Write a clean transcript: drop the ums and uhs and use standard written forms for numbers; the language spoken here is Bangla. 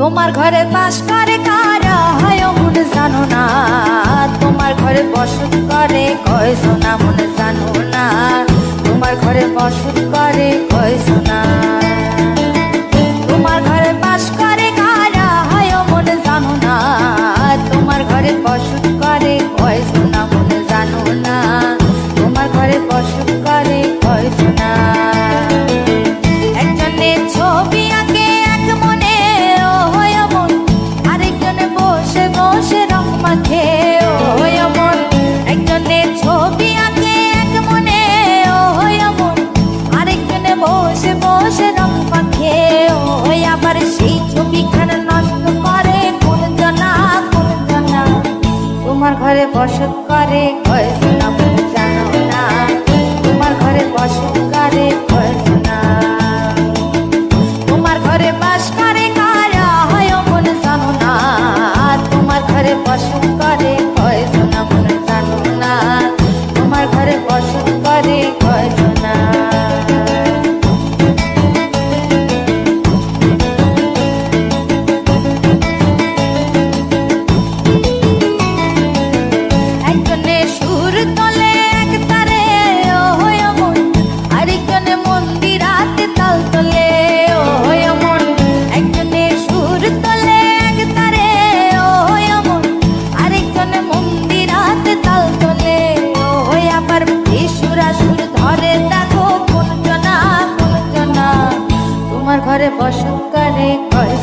তোমার ঘরে বাস করে কারা হয় মন জানো না, তোমার ঘরে বসত করে কয়জনা মন জানো না, তোমার ঘরে বসত করে কয়জনা। তোমার ঘরে বাস করে কারা হয় মন জানো না, তোমার ঘরে বসত করে কয়জনা মন জানো না, তোমার ঘরে বসত করে কয়জনা। একজনে ছবি আঁকে এক মনে ও হয় মন, আরেকজনে বসে বসে রং মাখে ও হয় মন। একজনে ছবি আঁকে এক মনে ও হয় মন, আরেকজনে বসে বসে রং মাখে ও হয়। আবার সেই ছবিখানা নষ্ট করে কোন জনা কোন জনা, তোমার ঘরে বসত করে কয়জনা মন জানো না, তোমার ঘরে বসত করে কয়জনা। তোমার ঘরে বাস করে কারা হয় মন জানো না, তোমার ঘরে বসত করে কয়জনা মন জানো না, তোমার ঘরে বসত করে কয়জনা। একজনে সুর তোলে এক তারে ও হয় মন, আরেকজনে মন্দিরাতে তাল তোলে ও হয় মন। একজনে সুর তোলে এক তারে ও হয় মন, আরেকজনে মন্দিরাতে তাল তোলে ও হয়। আবার সুরা সুর ধরে দেখো কোন জনা কোন জনা, তোমার ঘরে বসত করে কয়